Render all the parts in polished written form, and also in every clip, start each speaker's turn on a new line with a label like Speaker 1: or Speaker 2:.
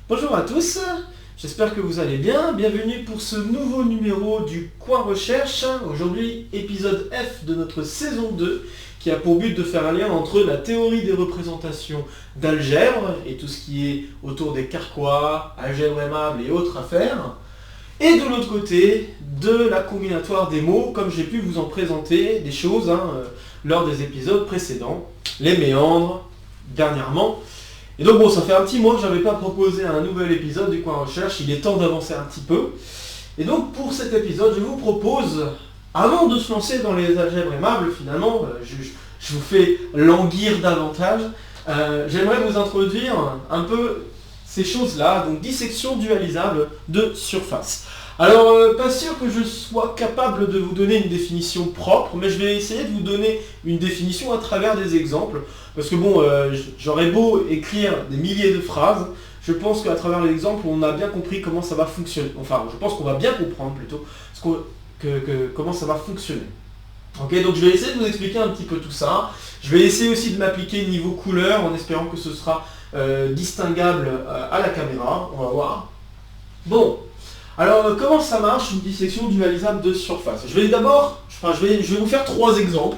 Speaker 1: Bonjour à tous, j'espère que vous allez bien. Bienvenue pour ce nouveau numéro du Coin Recherche. Aujourd'hui, épisode F de notre saison 2, qui a pour but de faire un lien entre la théorie des représentations d'algèbre et tout ce qui est autour des carquois, algèbre aimable et autres affaires. Et de l'autre côté, de la combinatoire des mots, comme j'ai pu vous en présenter des choses lors des épisodes précédents, les méandres, dernièrement. Et donc bon, ça fait un petit mois que je n'avais pas proposé un nouvel épisode du Coin Recherche, il est temps d'avancer un petit peu. Et donc pour cet épisode, je vous propose, avant de se lancer dans les algèbres aimables, finalement, je vous fais languir davantage, j'aimerais vous introduire un peu ces choses-là, donc dissection dualisable de surface. Alors, pas sûr que je sois capable de vous donner une définition propre, mais je vais essayer de vous donner une définition à travers des exemples. Parce que bon, j'aurais beau écrire des milliers de phrases, je pense qu'à travers les exemples, on a bien compris comment ça va fonctionner. Enfin, je pense qu'on va bien comprendre plutôt comment ça va fonctionner. Ok, donc je vais essayer de vous expliquer un petit peu tout ça. Je vais essayer aussi de m'appliquer niveau couleur, en espérant que ce sera distinguable à la caméra. On va voir. Bon. Alors, comment ça marche une dissection dualisable de surface? Je vais vous faire trois exemples.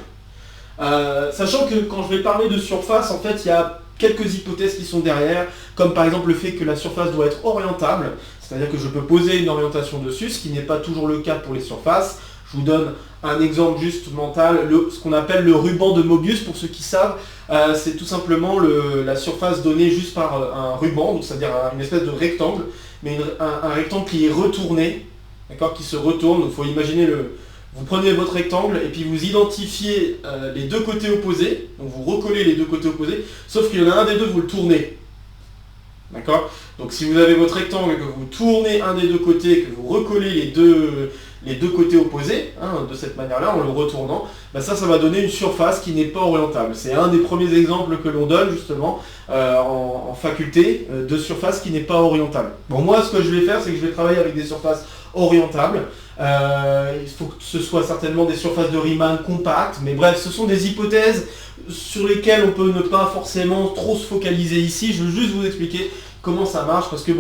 Speaker 1: Sachant que quand je vais parler de surface, en fait, il y a quelques hypothèses qui sont derrière, comme par exemple le fait que la surface doit être orientable, c'est-à-dire que je peux poser une orientation dessus, ce qui n'est pas toujours le cas pour les surfaces. Je vous donne un exemple juste mental, ce qu'on appelle le ruban de Mobius, pour ceux qui savent, c'est tout simplement la surface donnée juste par un ruban, donc c'est-à-dire une espèce de rectangle, mais un rectangle qui est retourné, d'accord, qui se retourne. Donc il faut imaginer vous prenez votre rectangle et puis vous identifiez les deux côtés opposés, donc vous recollez les deux côtés opposés, sauf qu'il y en a un des deux, vous le tournez. D'accord? Donc si vous avez votre rectangle et que vous tournez un des deux côtés, que vous recollez les deux côtés opposés, de cette manière-là, en le retournant, ça va donner une surface qui n'est pas orientable. C'est un des premiers exemples que l'on donne justement en faculté de surface qui n'est pas orientable. Bon, moi ce que je vais faire, c'est que je vais travailler avec des surfaces orientables. Il faut que ce soit certainement des surfaces de Riemann compactes, mais bref, ce sont des hypothèses sur lesquelles on peut ne pas forcément trop se focaliser ici. Je veux juste vous expliquer comment ça marche, parce que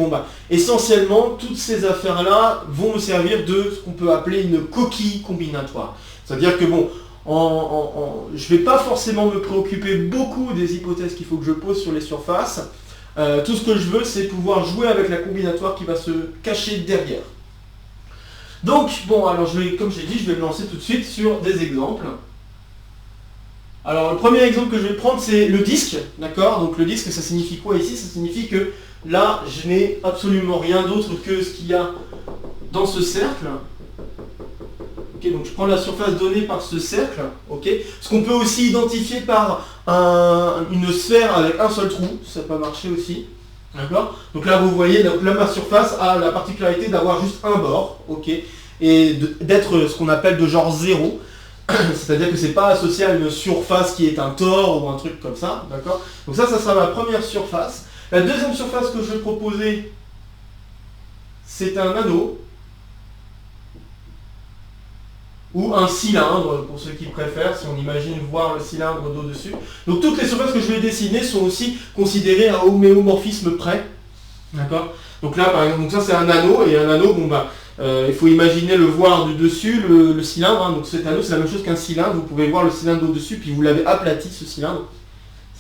Speaker 1: essentiellement, toutes ces affaires-là vont me servir de ce qu'on peut appeler une coquille combinatoire. C'est-à-dire que je ne vais pas forcément me préoccuper beaucoup des hypothèses qu'il faut que je pose sur les surfaces. Tout ce que je veux, c'est pouvoir jouer avec la combinatoire qui va se cacher derrière. Donc, alors comme j'ai dit, je vais me lancer tout de suite sur des exemples. Alors, le premier exemple que je vais prendre, c'est le disque, d'accord? Donc le disque, ça signifie quoi ici? Ça signifie que là, je n'ai absolument rien d'autre que ce qu'il y a dans ce cercle. Ok, donc je prends la surface donnée par ce cercle, ok? Ce qu'on peut aussi identifier par une sphère avec un seul trou, ça peut marcher aussi. D'accord? Donc là, vous voyez, là, ma surface a la particularité d'avoir juste un bord, ok? Et d'être ce qu'on appelle de genre 0. C'est-à-dire que c'est pas associé à une surface qui est un tore ou un truc comme ça, d'accord? Donc ça sera ma première surface. La deuxième surface que je vais proposer, c'est un anneau ou un cylindre, pour ceux qui préfèrent, si on imagine voir le cylindre d'au-dessus. Donc toutes les surfaces que je vais dessiner sont aussi considérées à homéomorphisme près. D'accord? Donc là, par exemple, ça c'est un anneau, et un anneau, il faut imaginer le voir du dessus, le cylindre. Donc cet anneau, c'est la même chose qu'un cylindre. Vous pouvez voir le cylindre d'au-dessus, puis vous l'avez aplati, ce cylindre.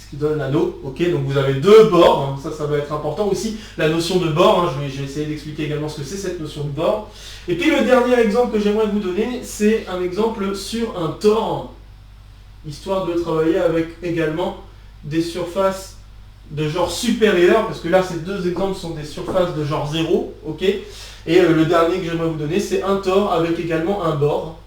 Speaker 1: Ce qui donne l'anneau. Ok, donc vous avez deux bords. Ça va être important aussi. La notion de bord, je vais essayer d'expliquer également ce que c'est cette notion de bord. Et puis le dernier exemple que j'aimerais vous donner, c'est un exemple sur un tore, histoire de travailler avec également des surfaces de genre supérieur, parce que là ces deux exemples sont des surfaces de genre 0, ok. Et le dernier que j'aimerais vous donner, c'est un tore avec également un bord,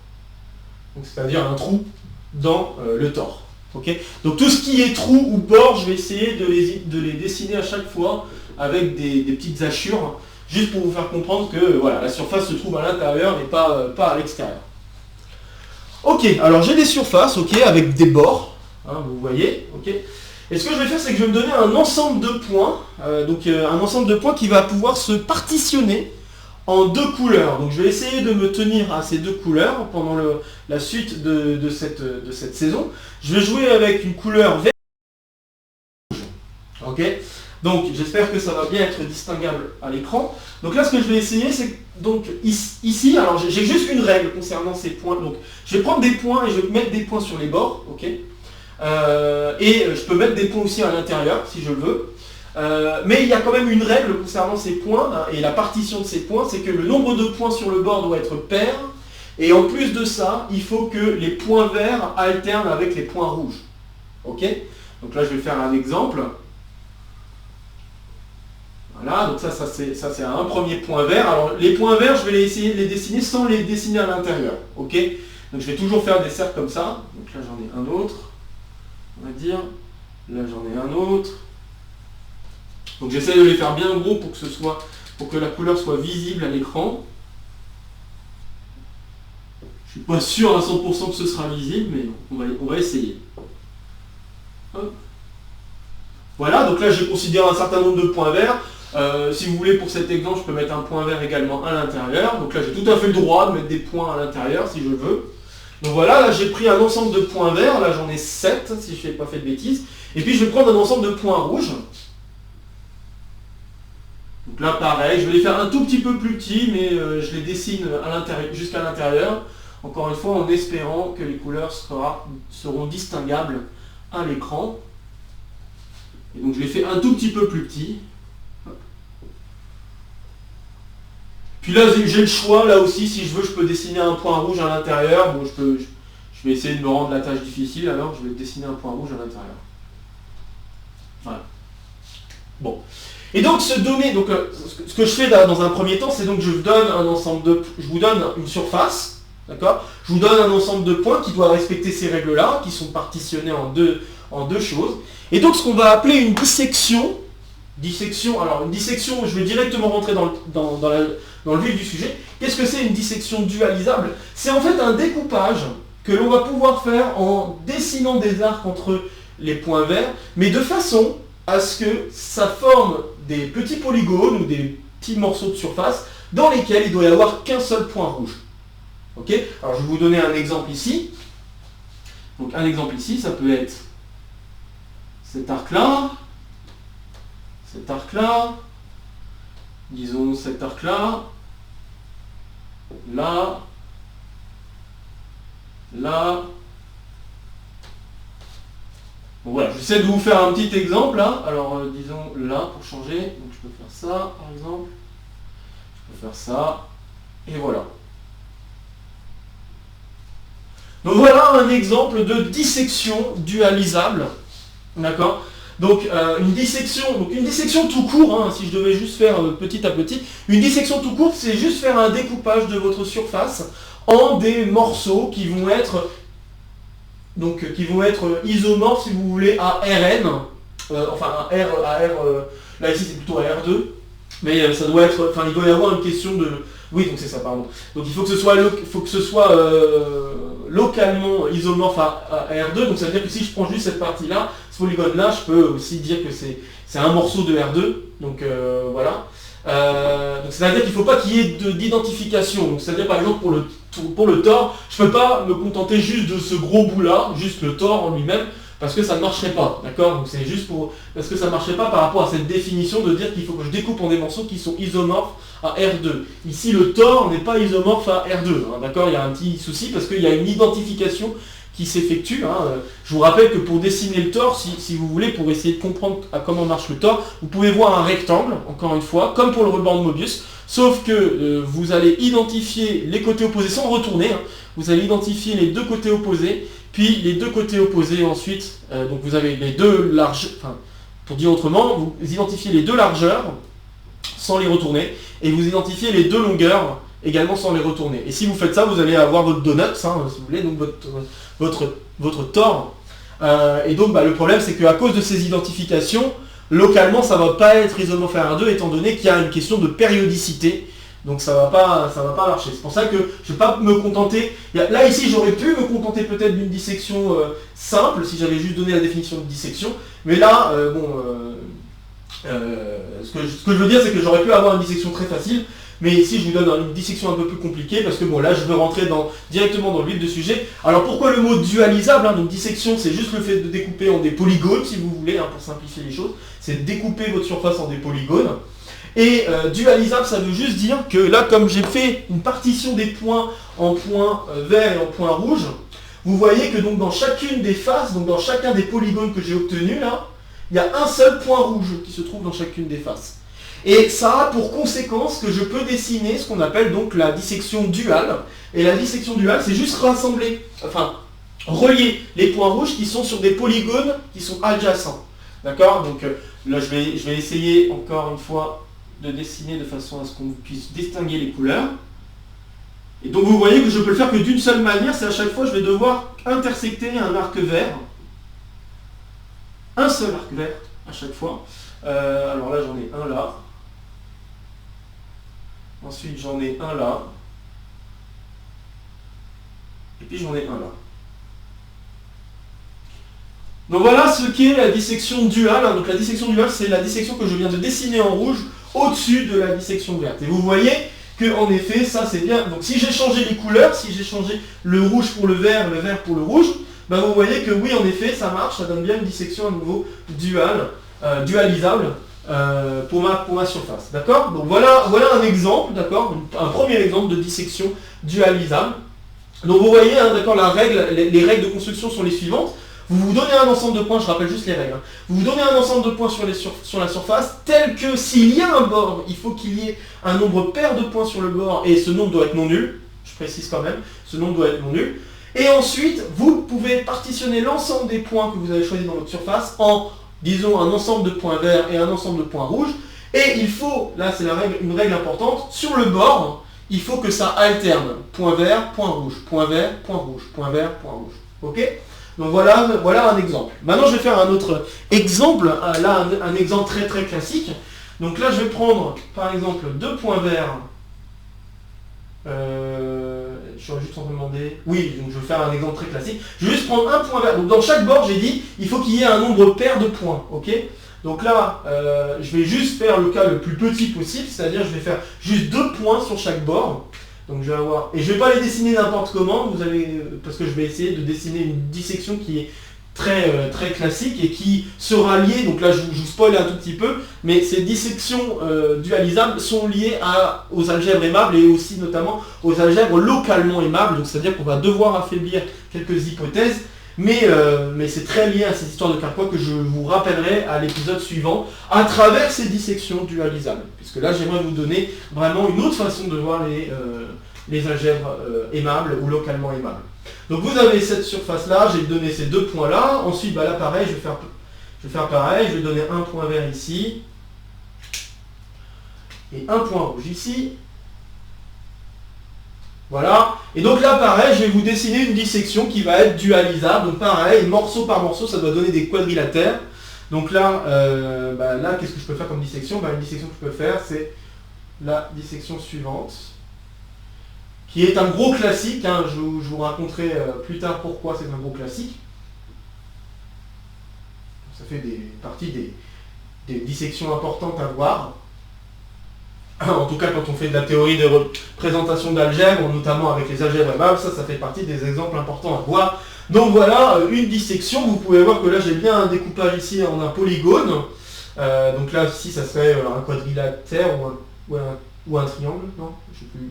Speaker 1: c'est-à-dire un trou dans le tore. Okay, donc tout ce qui est trou ou bord, je vais essayer de les dessiner à chaque fois avec des petites hachures, juste pour vous faire comprendre que voilà, la surface se trouve à l'intérieur et pas à l'extérieur. Ok, alors j'ai des surfaces, ok, avec des bords, vous voyez, ok. Et ce que je vais faire, c'est que je vais me donner un ensemble de points, un ensemble de points qui va pouvoir se partitionner en deux couleurs. Donc je vais essayer de me tenir à ces deux couleurs pendant la suite de cette saison. Je vais jouer avec une couleur verte. Ok. Donc j'espère que ça va bien être distinguable à l'écran. Donc là ce que je vais essayer c'est donc ici, alors j'ai juste une règle concernant ces points. Donc je vais prendre des points et je vais mettre des points sur les bords, ok. Et je peux mettre des points aussi à l'intérieur si je le veux. Mais il y a quand même une règle concernant ces points, hein, et la partition de ces points, c'est que le nombre de points sur le bord doit être pair. Et en plus de ça, il faut que les points verts alternent avec les points rouges. Ok. Donc là je vais faire un exemple. Voilà, donc ça c'est un premier point vert. Alors les points verts, je vais essayer de les dessiner sans les dessiner à l'intérieur. Ok. Donc je vais toujours faire des cercles comme ça. Donc là j'en ai un autre, on va dire. Là j'en ai un autre. Donc j'essaie de les faire bien gros pour que la couleur soit visible à l'écran. Je suis pas sûr à 100% que ce sera visible, mais on va essayer. Hop. Voilà, donc là je considère un certain nombre de points verts. Si vous voulez, pour cet exemple, je peux mettre un point vert également à l'intérieur. Donc là, j'ai tout à fait le droit de mettre des points à l'intérieur si je veux. Donc voilà, là j'ai pris un ensemble de points verts. Là j'en ai 7, si je n'ai pas fait de bêtises. Et puis je vais prendre un ensemble de points rouges. Donc là pareil, je vais les faire un tout petit peu plus petits, mais je les dessine à l'intérieur, jusqu'à l'intérieur. Encore une fois, en espérant que les couleurs seront distinguables à l'écran. Et donc je les fais un tout petit peu plus petits. Puis là, j'ai le choix, là aussi, si je veux, je peux dessiner un point rouge à l'intérieur. Bon, je vais essayer de me rendre la tâche difficile, alors je vais dessiner un point rouge à l'intérieur. Voilà. Bon. Et donc, ce que je fais dans un premier temps, c'est donc je vous donne une surface, d'accord. Je vous donne un ensemble de points qui doivent respecter ces règles-là, qui sont partitionnés en deux choses. Et donc, ce qu'on va appeler une dissection. Alors une dissection, je vais directement rentrer dans le vif du sujet. Qu'est-ce que c'est une dissection dualisable? C'est en fait un découpage que l'on va pouvoir faire en dessinant des arcs entre les points verts, mais de façon à ce que ça forme des petits polygones ou des petits morceaux de surface dans lesquels il doit y avoir qu'un seul point rouge. Ok. Alors je vais vous donner un exemple ici. Donc un exemple ici, ça peut être cet arc-là. Cet arc-là, disons cet arc-là, là, là. Bon voilà, j'essaie de vous faire un petit exemple là. Alors disons là pour changer, donc je peux faire ça par exemple, je peux faire ça, et voilà. Donc voilà un exemple de dissection dualisable, d'accord. Donc une dissection tout court, hein, si je devais juste faire petit à petit, une dissection tout court, c'est juste faire un découpage de votre surface en des morceaux qui vont être isomorphes, si vous voulez, à Rn, enfin à R, là ici c'est plutôt à R2, mais ça doit être, enfin il doit y avoir une question de, oui donc c'est ça pardon, donc il faut que ce soit localement isomorphe à R2, donc ça veut dire que si je prends juste cette partie là, ce polygone là, je peux aussi dire que c'est un morceau de R2, donc voilà. Donc c'est-à-dire qu'il ne faut pas qu'il y ait d'identification, donc c'est-à-dire par exemple pour le tore, je ne peux pas me contenter juste de ce gros bout là, juste le tore en lui-même, parce que ça ne marcherait pas, d'accord. Donc c'est juste parce que ça ne marcherait pas par rapport à cette définition de dire qu'il faut que je découpe en des morceaux qui sont isomorphes à R2. Ici le tore n'est pas isomorphe à R2, hein, d'accord, il y a un petit souci parce qu'il y a une identification qui s'effectue. Hein. Je vous rappelle que pour dessiner le tore, si vous voulez, pour essayer de comprendre comment marche le tore, vous pouvez voir un rectangle, encore une fois, comme pour le ruban de Mobius, sauf que vous allez identifier les côtés opposés sans retourner, hein. Vous allez identifier les deux côtés opposés, puis les deux côtés opposés ensuite, donc vous avez les deux largeurs, enfin, pour dire autrement, vous identifiez les deux largeurs sans les retourner, et vous identifiez les deux longueurs également sans les retourner. Et si vous faites ça, vous allez avoir votre donut, hein, si vous voulez, donc votre tore. Et donc le problème c'est qu'à cause de ces identifications, localement ça ne va pas être isomorphe à R2 étant donné qu'il y a une question de périodicité. Donc ça va pas marcher. C'est pour ça que je ne vais pas me contenter. Là ici j'aurais pu me contenter peut-être d'une dissection simple si j'avais juste donné la définition de dissection. Mais là, ce que je veux dire c'est que j'aurais pu avoir une dissection très facile. Mais ici, je vous donne une dissection un peu plus compliquée, parce que bon, là, je veux rentrer directement dans le vif du sujet. Alors, pourquoi le mot dualisable, hein? Donc, dissection, c'est juste le fait de découper en des polygones, si vous voulez, hein, pour simplifier les choses. C'est découper votre surface en des polygones. Et dualisable, ça veut juste dire que là, comme j'ai fait une partition des points en points verts et en points rouges, vous voyez que donc dans chacune des faces, donc dans chacun des polygones que j'ai obtenus là, il y a un seul point rouge qui se trouve dans chacune des faces. Et ça a pour conséquence que je peux dessiner ce qu'on appelle donc la dissection duale. Et la dissection duale, c'est juste rassembler, enfin, relier les points rouges qui sont sur des polygones qui sont adjacents. D'accord? Donc là, je vais essayer encore une fois de dessiner de façon à ce qu'on puisse distinguer les couleurs. Et donc vous voyez que je peux le faire que d'une seule manière, c'est à chaque fois je vais devoir intersecter un arc vert. Un seul arc vert à chaque fois. Alors là j'en ai un là. Ensuite j'en ai un là. Et puis j'en ai un là. Donc voilà ce qu'est la dissection duale. Donc la dissection duale, c'est la dissection que je viens de dessiner en rouge au-dessus de la dissection verte. Et vous voyez que en effet, ça c'est bien. Donc si j'ai changé les couleurs, si j'ai changé le rouge pour le vert pour le rouge, ben vous voyez que oui, en effet, ça marche, ça donne bien une dissection à nouveau dualisable pour ma surface. D'accord? Donc voilà un exemple, d'accord? Un premier exemple de dissection dualisable. Donc vous voyez, hein, d'accord, les règles de construction sont les suivantes. Vous vous donnez un ensemble de points, je rappelle juste les règles. Hein. Vous vous donnez un ensemble de points sur la surface, tel que s'il y a un bord, il faut qu'il y ait un nombre pair de points sur le bord, et ce nombre doit être non nul. Je précise quand même, ce nombre doit être non nul. Et ensuite, vous pouvez partitionner l'ensemble des points que vous avez choisis dans votre surface en, disons, un ensemble de points verts et un ensemble de points rouges. Et il faut, là c'est une règle importante, sur le bord, il faut que ça alterne. Point vert, point rouge, point vert, point rouge, point vert, point rouge. Ok ? Donc voilà un exemple. Maintenant je vais faire un autre exemple, là un exemple très très classique. Donc là je vais prendre par exemple deux points verts. Je suis juste en train de demander. Oui, donc je vais faire un exemple très classique. Je vais juste prendre un point vert. Donc dans chaque bord j'ai dit il faut qu'il y ait un nombre pair de points. Ok ? Donc là je vais juste faire le cas le plus petit possible, c'est-à-dire je vais faire juste 2 points sur chaque bord. Donc je vais avoir, et je ne vais pas les dessiner n'importe comment, parce que je vais essayer de dessiner une dissection qui est très, très classique et qui sera liée, donc là je vous spoil un tout petit peu, mais ces dissections dualisables sont liées aux algèbres aimables et aussi notamment aux algèbres localement aimables, donc c'est-à-dire qu'on va devoir affaiblir quelques hypothèses, mais c'est très lié à cette histoire de Carquois que je vous rappellerai à l'épisode suivant à travers ces dissections dualisables. Puisque là j'aimerais vous donner vraiment une autre façon de voir les algèbres aimables ou localement aimables. Donc vous avez cette surface-là, j'ai donné ces 2 points-là. Ensuite, là pareil, je vais faire pareil, je vais donner un point vert ici et un point rouge ici. Voilà, et donc là pareil, je vais vous dessiner une dissection qui va être dualisable, donc pareil, morceau par morceau, ça doit donner des quadrilatères. Donc là, là qu'est-ce que je peux faire comme dissection? Une dissection que je peux faire, c'est la dissection suivante, qui est un gros classique, hein, je vous raconterai plus tard pourquoi c'est un gros classique. Ça fait partie des dissections importantes à voir. En tout cas, quand on fait de la théorie de représentation d'algèbres, notamment avec les algèbres aimables, ça fait partie des exemples importants à voir. Donc voilà, une dissection. Vous pouvez voir que là, j'ai bien un découpage ici en un polygone. Donc là, ici, ça serait un quadrilatère ou un triangle. Non, je sais plus.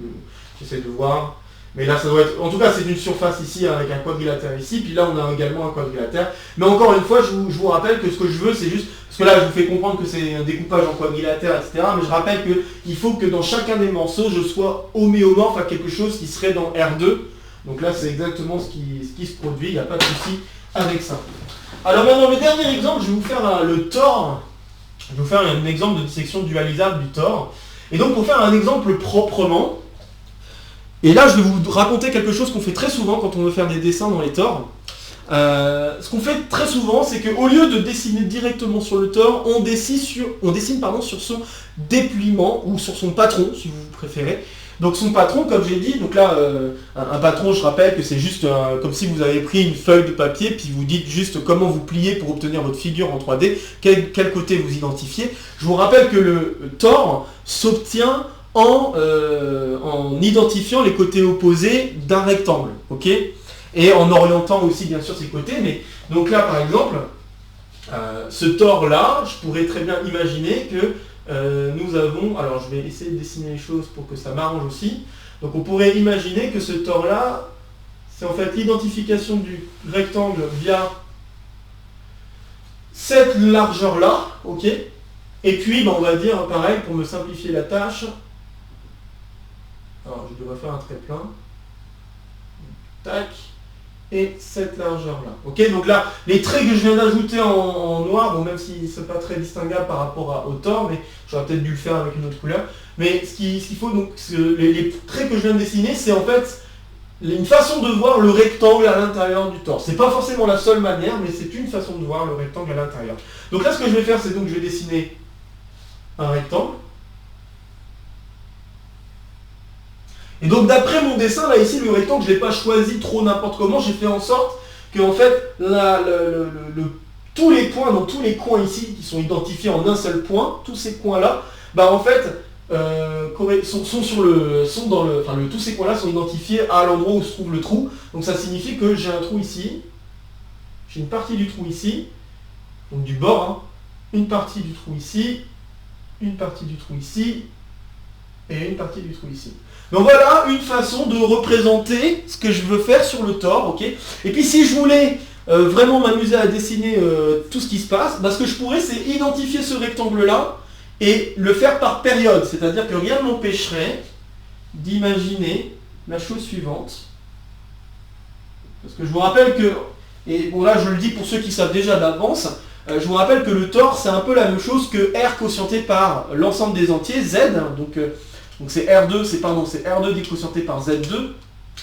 Speaker 1: J'essaie de voir. Mais là, ça doit être... En tout cas, c'est une surface ici avec un quadrilatère ici. Puis là, on a également un quadrilatère. Mais encore une fois, je vous rappelle que ce que je veux, c'est juste... Parce que là, je vous fais comprendre que c'est un découpage en quadrilatère, etc. Mais je rappelle qu'il faut que dans chacun des morceaux, je sois homéomorphe à quelque chose qui serait dans R2. Donc là, c'est exactement ce qui se produit. Il n'y a pas de souci avec ça. Alors maintenant, le dernier exemple, je vais vous faire le tore. Je vais vous faire un exemple de dissection dualisable du tore. Et donc, pour faire un exemple proprement... Et là, je vais vous raconter quelque chose qu'on fait très souvent quand on veut faire des dessins dans les tores. Ce qu'on fait très souvent, c'est qu'au lieu de dessiner directement sur le tore, on dessine sur son dépliement, ou sur son patron, si vous préférez. Donc son patron, comme j'ai dit, donc là, un patron, je rappelle que c'est juste comme si vous avez pris une feuille de papier, puis vous dites juste comment vous pliez pour obtenir votre figure en 3D, quel côté vous identifiez. Je vous rappelle que le tore s'obtient en identifiant les côtés opposés d'un rectangle, ok? Et en orientant aussi bien sûr ses côtés, mais donc là par exemple, ce tore-là, je pourrais très bien imaginer que nous avons, alors je vais essayer de dessiner les choses pour que ça m'arrange aussi, donc on pourrait imaginer que ce tore-là, c'est en fait l'identification du rectangle via cette largeur-là, ok? Et puis on va dire pareil, pour me simplifier la tâche, alors je devrais faire un trait plein, tac, et cette largeur-là. Ok, donc là, les traits que je viens d'ajouter en noir, bon même si c'est pas très distinguable par rapport au tore, mais j'aurais peut-être dû le faire avec une autre couleur, mais ce qu'il faut, donc, les traits que je viens de dessiner, c'est en fait une façon de voir le rectangle à l'intérieur du tore. C'est pas forcément la seule manière, mais c'est une façon de voir le rectangle à l'intérieur. Donc là, ce que je vais faire, c'est donc je vais dessiner un rectangle. Et donc d'après mon dessin, là ici, le rectangle, je ne l'ai pas choisi trop n'importe comment, j'ai fait en sorte que en fait, tous les points, donc tous les coins ici, qui sont identifiés en un seul point, tous ces coins-là, bah en fait, tous ces coins-là sont identifiés à l'endroit où se trouve le trou. Donc ça signifie que j'ai un trou ici, j'ai une partie du trou ici, donc du bord, hein, une partie du trou ici, une partie du trou ici, et une partie du trou ici. Donc voilà une façon de représenter ce que je veux faire sur le tore, ok? Et puis si je voulais vraiment m'amuser à dessiner tout ce qui se passe, bah, ce que je pourrais, c'est identifier ce rectangle-là et le faire par période. C'est-à-dire que rien ne m'empêcherait d'imaginer la chose suivante. Parce que je vous rappelle que, et bon là je le dis pour ceux qui savent déjà d'avance, je vous rappelle que le tore, c'est un peu la même chose que R quotienté par l'ensemble des entiers, Z, donc c'est R2, c'est R2 déquotienté par Z2.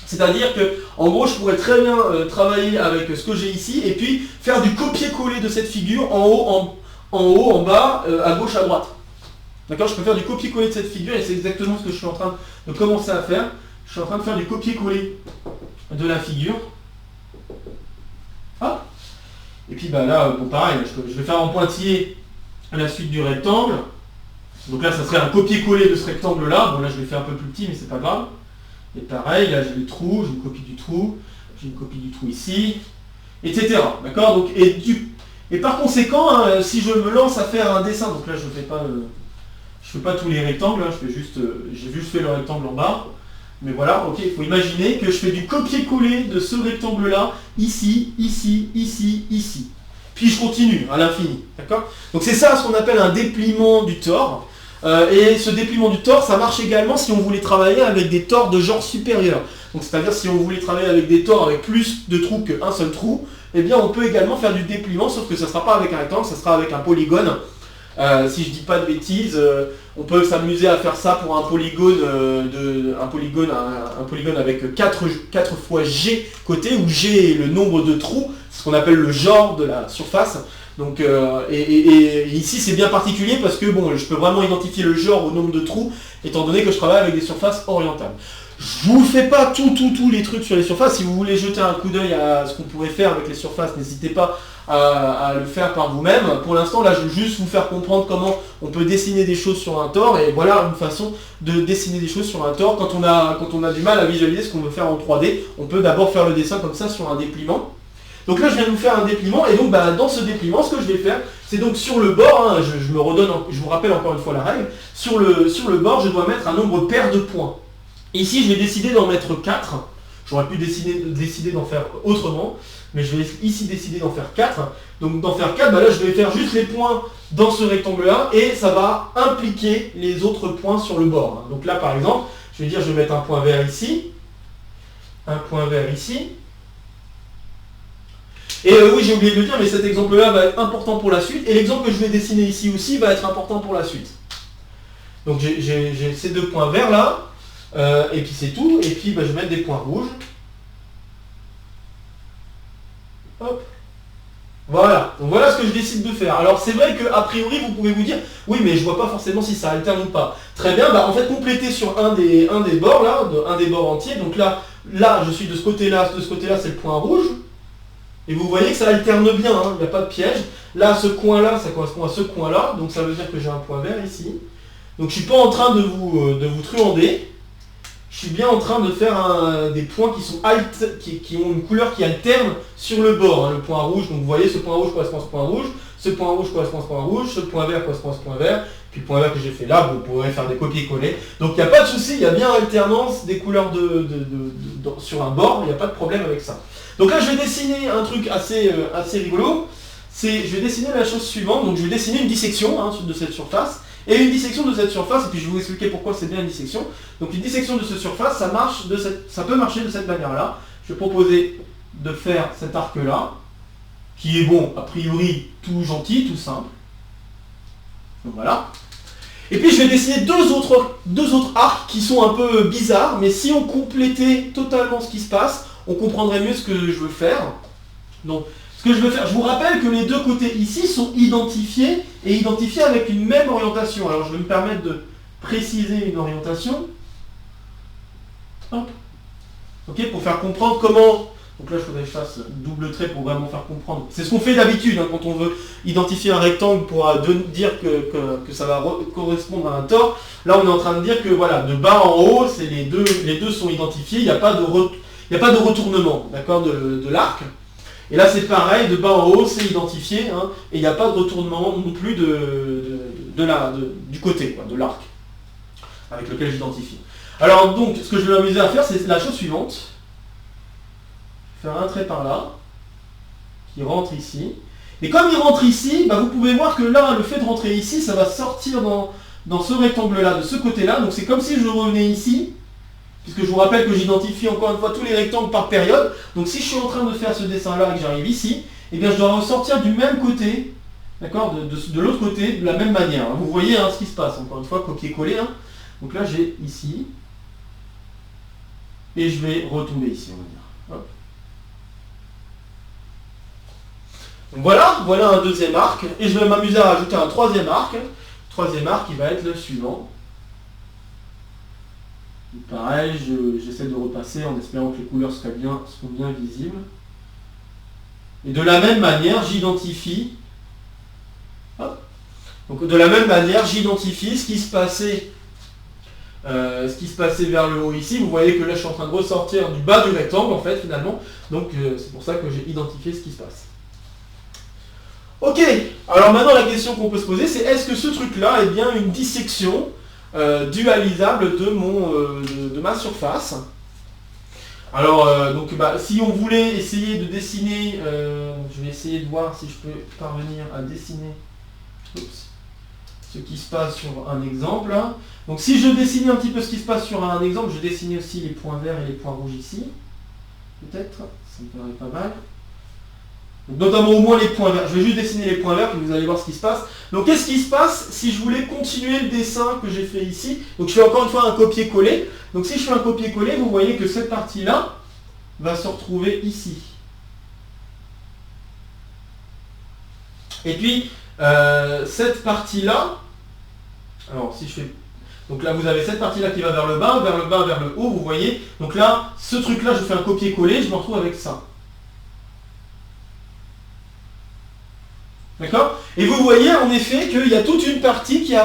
Speaker 1: C'est-à-dire que, en gros, je pourrais très bien travailler avec ce que j'ai ici et puis faire du copier-coller de cette figure en haut, en bas, à gauche, à droite. D'accord? Je peux faire du copier-coller de cette figure et c'est exactement ce que je suis en train de commencer à faire. Je suis en train de faire du copier-coller de la figure. Hop. Et puis bah là, bon, pareil, je vais faire en pointillé la suite du rectangle. Donc là, ça serait un copier-coller de ce rectangle-là. Bon là, je l'ai fait un peu plus petit, mais c'est pas grave. Et pareil, là j'ai le trou, j'ai une copie du trou, j'ai une copie du trou ici, etc. D'accord? Donc, et par conséquent, hein, si je me lance à faire un dessin, donc là je fais pas tous les rectangles, hein, j'ai juste fait le rectangle en bas. Mais voilà, ok, il faut imaginer que je fais du copier-coller de ce rectangle-là, ici, ici, ici, ici. Puis je continue à l'infini, d'accord? Donc c'est ça ce qu'on appelle un dépliement du tore. Et ce dépliement du tore, ça marche également si on voulait travailler avec des tores de genre supérieur. Donc c'est-à-dire si on voulait travailler avec des tores avec plus de trous qu'un seul trou, eh bien on peut également faire du dépliement, sauf que ça ne sera pas avec un rectangle, ça sera avec un polygone. Si je dis pas de bêtises, on peut s'amuser à faire ça pour un polygone, un polygone avec 4 fois G côté, où G est le nombre de trous, c'est ce qu'on appelle le genre de la surface. Donc, et ici c'est bien particulier parce que bon, je peux vraiment identifier le genre au nombre de trous, étant donné que je travaille avec des surfaces orientables. Je vous fais pas tous les trucs sur les surfaces. Si vous voulez jeter un coup d'œil à ce qu'on pourrait faire avec les surfaces, n'hésitez pas à le faire par vous-même. Pour l'instant, là, je veux juste vous faire comprendre comment on peut dessiner des choses sur un tore. Et voilà une façon de dessiner des choses sur un tore. Quand on a du mal à visualiser ce qu'on veut faire en 3D, on peut d'abord faire le dessin comme ça sur un dépliement. Donc là, je viens de vous faire un dépliement. Et donc, dans ce dépliement, ce que je vais faire, c'est donc sur le bord, hein, je vous rappelle encore une fois la règle, sur le bord, je dois mettre un nombre pair de points. Ici, je vais décider d'en mettre 4. J'aurais pu décider d'en faire autrement, mais je vais ici décider d'en faire 4. Donc d'en faire 4, là je vais faire juste les points dans ce rectangle-là, et ça va impliquer les autres points sur le bord. Donc là, par exemple, je vais mettre un point vert ici, un point vert ici. Et oui, j'ai oublié de le dire, mais cet exemple-là va être important pour la suite, et l'exemple que je vais dessiner ici aussi va être important pour la suite. Donc j'ai ces deux points verts là. Et puis c'est tout, et puis je vais mettre des points rouges. Hop. Voilà, donc voilà ce que je décide de faire. Alors c'est vrai qu'a priori vous pouvez vous dire, oui mais je vois pas forcément si ça alterne ou pas. Très bien, en fait complétez sur un des bords là, un des bords entiers. Donc là je suis de ce côté-là c'est le point rouge. Et vous voyez que ça alterne bien, hein, il n'y a pas de piège. Là ce coin-là, ça correspond à ce coin-là, donc ça veut dire que j'ai un point vert ici. Donc je suis pas en train de vous truander. Je suis bien en train de faire des points qui sont qui ont une couleur qui alterne sur le bord. Hein, le point rouge, donc vous voyez ce point rouge correspond à ce point rouge, ce point rouge correspond à ce point rouge, ce point vert correspond à ce point vert, puis le point vert que j'ai fait là, vous pourrez faire des copier-coller. Donc il n'y a pas de souci, il y a bien alternance des couleurs sur un bord, il n'y a pas de problème avec ça. Donc là je vais dessiner un truc assez rigolo. Je vais dessiner la chose suivante, donc je vais dessiner une dissection hein, de cette surface. Et une dissection de cette surface, et puis je vais vous expliquer pourquoi c'est bien une dissection. Donc une dissection de cette surface, ça peut marcher de cette manière-là. Je vais proposer de faire cet arc-là, qui est bon, a priori, tout gentil, tout simple. Donc voilà. Et puis je vais dessiner deux autres arcs qui sont un peu bizarres, mais si on complétait totalement ce qui se passe, on comprendrait mieux ce que je veux faire. Donc, ce que je veux faire, je vous rappelle que les deux côtés ici sont identifiés et identifiés avec une même orientation. Alors je vais me permettre de préciser une orientation. Hop. Ok, pour faire comprendre comment. Donc là je faudrait que je fasse double trait pour vraiment faire comprendre. C'est ce qu'on fait d'habitude hein, quand on veut identifier un rectangle pour dire que ça va correspondre à un tore. Là on est en train de dire que voilà, de bas en haut, les deux sont identifiés, il n'y a pas de retournement, d'accord, de l'arc. Et là c'est pareil, de bas en haut c'est identifié, hein, et il n'y a pas de retournement non plus du côté, quoi, de l'arc, avec lequel j'identifie. Alors donc, ce que je vais m'amuser à faire, c'est la chose suivante. Faire un trait par là, qui rentre ici. Et comme il rentre ici, bah, vous pouvez voir que là, le fait de rentrer ici, ça va sortir dans ce rectangle-là, de ce côté-là. Donc c'est comme si je revenais ici, puisque je vous rappelle que j'identifie encore une fois tous les rectangles par période. Donc si je suis en train de faire ce dessin-là et que j'arrive ici, eh bien je dois ressortir du même côté, d'accord, de l'autre côté, de la même manière. Vous voyez hein, ce qui se passe, encore une fois, copier-coller. Hein. Donc là j'ai ici, et je vais retomber ici, on va dire. Hop. Donc voilà un deuxième arc, et je vais m'amuser à rajouter un troisième arc. Le troisième arc qui va être le suivant. Pareil, j'essaie de repasser en espérant que les couleurs seront bien visibles. Et de la même manière, j'identifie. Donc de la même manière, j'identifie ce qui se passait vers le haut ici. Vous voyez que là, je suis en train de ressortir du bas du rectangle, en fait, finalement. Donc c'est pour ça que j'ai identifié ce qui se passe. Ok, alors maintenant la question qu'on peut se poser, c'est est-ce que ce truc-là est bien une dissection dualisable de ma surface. Alors, si on voulait essayer de dessiner, je vais essayer de voir si je peux parvenir à dessiner ce qui se passe sur un exemple. Donc si je dessinais un petit peu ce qui se passe sur un exemple, je dessinais aussi les points verts et les points rouges ici. Peut-être, ça me paraît pas mal. Notamment au moins les points verts. Je vais juste dessiner les points verts, puis vous allez voir ce qui se passe. Donc qu'est-ce qui se passe si je voulais continuer le dessin que j'ai fait ici? Donc je fais encore une fois un copier-coller. Donc si je fais un copier-coller, vous voyez que cette partie-là va se retrouver ici. Et puis cette partie-là, alors si je fais... Donc là vous avez cette partie-là qui va vers le bas, vers le haut, vous voyez. Donc là, ce truc-là, je fais un copier-coller, je me retrouve avec ça. D'accord? Et vous voyez en effet qu'il y a toute une partie qui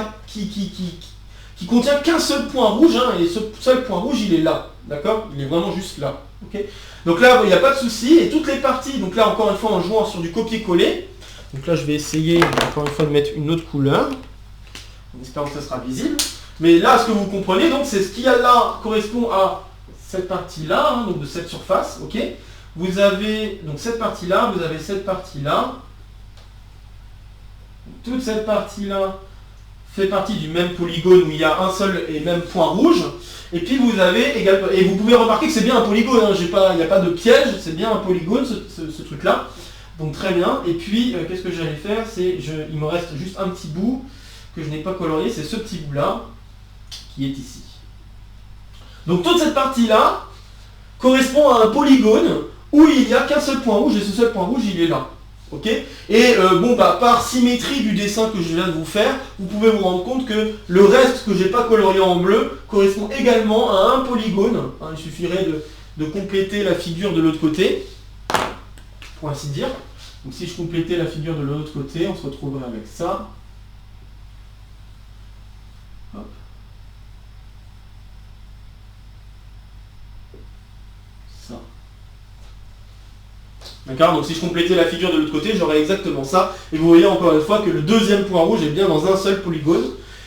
Speaker 1: contient qu'un seul point rouge, hein, et ce seul point rouge il est là. D'accord? Il est vraiment juste là. Okay? Donc là, il n'y a pas de souci. Et toutes les parties, donc là encore une fois en jouant sur du copier-coller. Donc là je vais essayer encore une fois de mettre une autre couleur. En espérant que ça sera visible. Mais là ce que vous comprenez, donc c'est ce qu'il y a là correspond à cette partie-là, hein, donc de cette surface. Ok? Vous avez donc cette partie-là, vous avez cette partie-là. Toute cette partie-là fait partie du même polygone où il y a un seul et même point rouge. Et puis vous avez également, et vous pouvez remarquer que c'est bien un polygone, hein, il n'y a pas de piège, c'est bien un polygone ce truc-là. Donc très bien. Et puis qu'est-ce que j'allais faire, il me reste juste un petit bout que je n'ai pas colorié, c'est ce petit bout-là qui est ici. Donc toute cette partie-là correspond à un polygone où il n'y a qu'un seul point rouge et ce seul point rouge il est là. Okay, et par symétrie du dessin que je viens de vous faire, vous pouvez vous rendre compte que le reste que je n'ai pas colorié en bleu correspond également à un polygone. Hein, il suffirait de compléter la figure de l'autre côté, pour ainsi dire. Donc si je complétais la figure de l'autre côté, on se retrouverait avec ça. Hop. ça. D'accord, donc si je complétais la figure de l'autre côté, j'aurais exactement ça. Et vous voyez encore une fois que le deuxième point rouge est bien dans un seul polygone.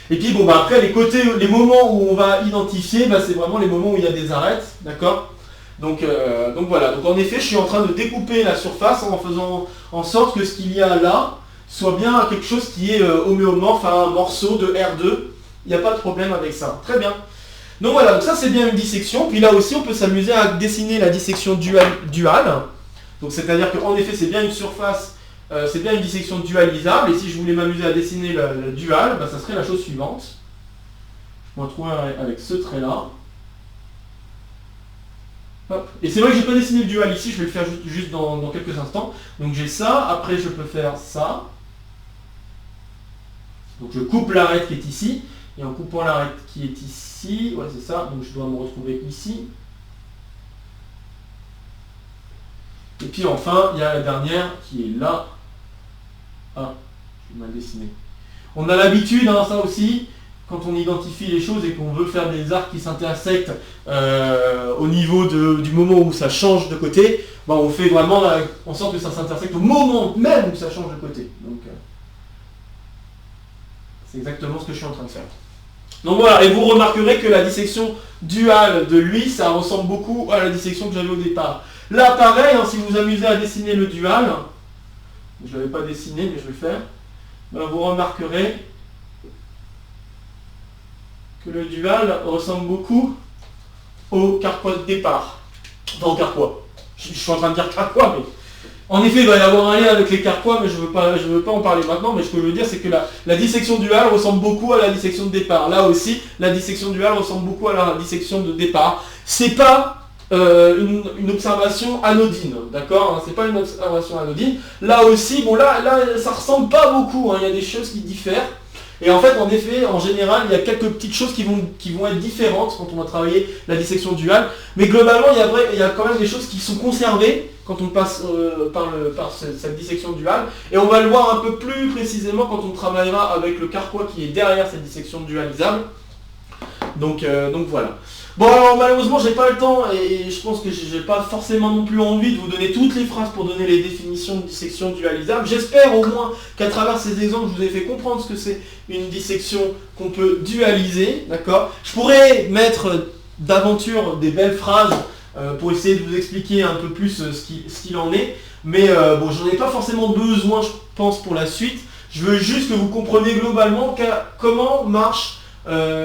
Speaker 1: Et puis bon, bah après les côtés, les moments où on va identifier, bah, c'est vraiment les moments où il y a des arêtes, d'accord. Donc voilà, donc en effet je suis en train de découper la surface en faisant en sorte que ce qu'il y a là soit bien quelque chose qui est homéomorphe à un morceau de R2. Il n'y a pas de problème avec ça. Très bien. Donc voilà, donc ça c'est bien une dissection. Puis là aussi on peut s'amuser à dessiner la dissection duale. Donc c'est-à-dire qu'en effet c'est bien une surface, c'est bien une dissection dualisable. Et si je voulais m'amuser à dessiner le dual, bah, ça serait la chose suivante. Je me retrouve avec ce trait-là. Hop. Et c'est vrai que je n'ai pas dessiné le dual ici, je vais le faire juste dans quelques instants. Donc j'ai ça, après je peux faire ça. Donc je coupe l'arête qui est ici, et en coupant l'arête qui est ici, ouais c'est ça, donc je dois me retrouver ici. Et puis enfin, il y a la dernière qui est là. Ah, je vais mal dessiner. On a l'habitude, hein, ça aussi, quand on identifie les choses et qu'on veut faire des arcs qui s'intersectent au niveau du moment où ça change de côté, bah, on fait vraiment en sorte que ça s'intersecte au moment même où ça change de côté. Donc c'est exactement ce que je suis en train de faire. Donc voilà, et vous remarquerez que la dissection duale de lui, ça ressemble beaucoup à la dissection que j'avais au départ. Là pareil, hein, si vous vous amusez à dessiner le dual, je ne l'avais pas dessiné mais je vais le faire, ben, vous remarquerez que le dual ressemble beaucoup au carquois de départ. Enfin au carquois. Je suis en train de dire carquois, mais en effet il va y avoir un lien avec les carquois, mais je veux pas en parler maintenant, mais ce que je veux dire c'est que la dissection duale ressemble beaucoup à la dissection de départ. Là aussi, la dissection duale ressemble beaucoup à la dissection de départ. C'est pas une observation anodine, d'accord, hein, c'est pas une observation anodine. Là aussi, bon là ça ressemble pas beaucoup, hein, il y a des choses qui diffèrent. Et en fait, en effet, en général, il y a quelques petites choses qui vont être différentes quand on va travailler la dissection duale. Mais globalement, il y a quand même des choses qui sont conservées quand on passe par cette dissection duale. Et on va le voir un peu plus précisément quand on travaillera avec le carquois qui est derrière cette dissection dualisable. Donc voilà. Bon alors malheureusement j'ai pas le temps et je pense que j'ai pas forcément non plus envie de vous donner toutes les phrases pour donner les définitions de dissection dualisable. J'espère au moins qu'à travers ces exemples je vous ai fait comprendre ce que c'est une dissection qu'on peut dualiser, d'accord. Je pourrais mettre d'aventure des belles phrases pour essayer de vous expliquer un peu plus ce qu'il en est, mais bon j'en ai pas forcément besoin je pense pour la suite. Je veux juste que vous compreniez globalement comment marche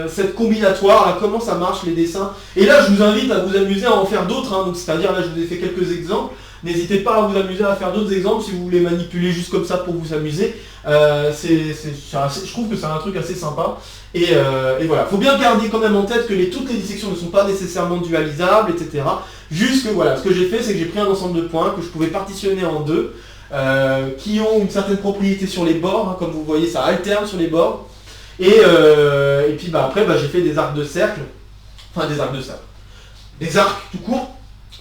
Speaker 1: cette combinatoire, là, comment ça marche les dessins. Et là je vous invite à vous amuser à en faire d'autres, hein, donc c'est-à-dire là je vous ai fait quelques exemples, n'hésitez pas à vous amuser à faire d'autres exemples si vous voulez manipuler juste comme ça pour vous amuser. Je trouve que c'est un truc assez sympa. Et voilà, faut bien garder quand même en tête que toutes les dissections ne sont pas nécessairement dualisables, etc. Juste que voilà, ce que j'ai fait c'est que j'ai pris un ensemble de points que je pouvais partitionner en deux, qui ont une certaine propriété sur les bords, hein, comme vous voyez ça alterne sur les bords. Et puis bah, après j'ai fait des arcs de cercle, enfin des arcs de cercle, des arcs tout court,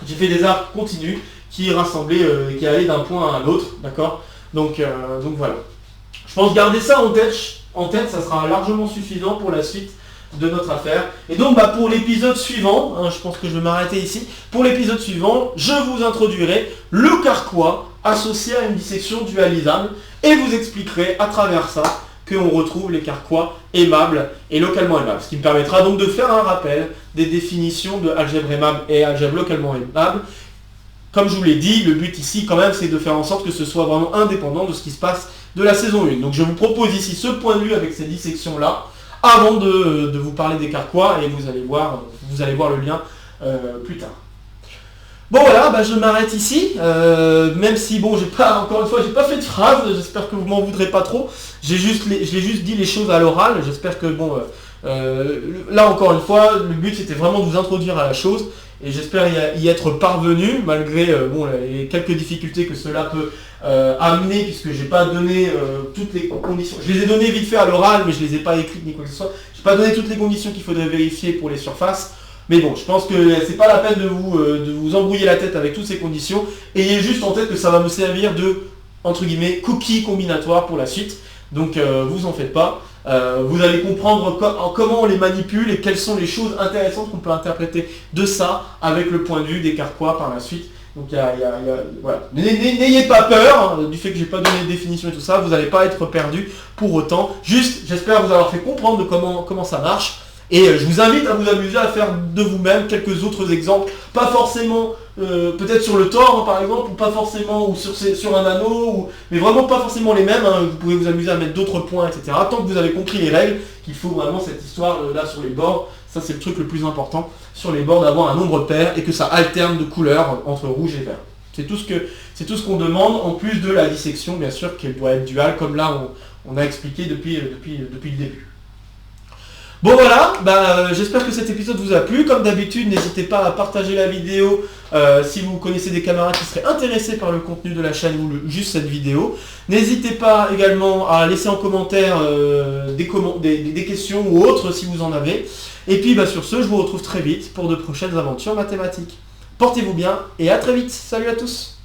Speaker 1: j'ai fait des arcs continus qui rassemblaient, qui allaient d'un point à l'autre, d'accord, donc voilà. Je pense garder ça en tête, ça sera largement suffisant pour la suite de notre affaire. Et donc pour l'épisode suivant, hein, je pense que je vais m'arrêter ici, pour l'épisode suivant, je vous introduirai le carquois associé à une dissection dualisable et vous expliquerai à travers ça qu'on retrouve les carquois aimables et localement aimables. Ce qui me permettra donc de faire un rappel des définitions de algèbre aimable et algèbre localement aimable. Comme je vous l'ai dit, le but ici quand même c'est de faire en sorte que ce soit vraiment indépendant de ce qui se passe de la saison 1. Donc je vous propose ici ce point de vue avec ces dissections là, avant de vous parler des carquois et vous allez voir le lien plus tard. Bon voilà, je m'arrête ici, même si bon encore une fois j'ai pas fait de phrase, j'espère que vous m'en voudrez pas trop, je l'ai juste dit les choses à l'oral, j'espère que là encore une fois, le but c'était vraiment de vous introduire à la chose, et j'espère y être parvenu, malgré les quelques difficultés que cela peut amener, puisque j'ai pas donné toutes les conditions, je les ai données vite fait à l'oral, mais je les ai pas écrites ni quoi que ce soit, j'ai pas donné toutes les conditions qu'il faudrait vérifier pour les surfaces. Mais bon, je pense que c'est pas la peine de vous embrouiller la tête avec toutes ces conditions. Ayez juste en tête que ça va me servir de, entre guillemets, cookie combinatoire pour la suite. Donc vous en faites pas. Vous allez comprendre comment on les manipule et quelles sont les choses intéressantes qu'on peut interpréter de ça avec le point de vue des Carquois par la suite. Donc voilà. N'ayez pas peur du fait que j'ai pas donné de définition et tout ça, vous n'allez pas être perdu pour autant. Juste, j'espère vous avoir fait comprendre de comment ça marche. Et je vous invite à vous amuser à faire de vous-même quelques autres exemples, pas forcément peut-être sur le Thor par exemple, ou pas forcément ou sur un anneau, mais vraiment pas forcément les mêmes, vous pouvez vous amuser à mettre d'autres points, etc. Tant que vous avez compris les règles, qu'il faut vraiment cette histoire là sur les bords, ça c'est le truc le plus important, sur les bords d'avoir un nombre pair et que ça alterne de couleurs entre rouge et vert. C'est tout ce qu'on demande, en plus de la dissection bien sûr, qu'elle doit être duale, comme là on a expliqué depuis le début. Bon voilà, j'espère que cet épisode vous a plu. Comme d'habitude, n'hésitez pas à partager la vidéo si vous connaissez des camarades qui seraient intéressés par le contenu de la chaîne ou juste cette vidéo. N'hésitez pas également à laisser en commentaire des questions ou autres si vous en avez. Et puis sur ce, je vous retrouve très vite pour de prochaines aventures mathématiques. Portez-vous bien et à très vite. Salut à tous.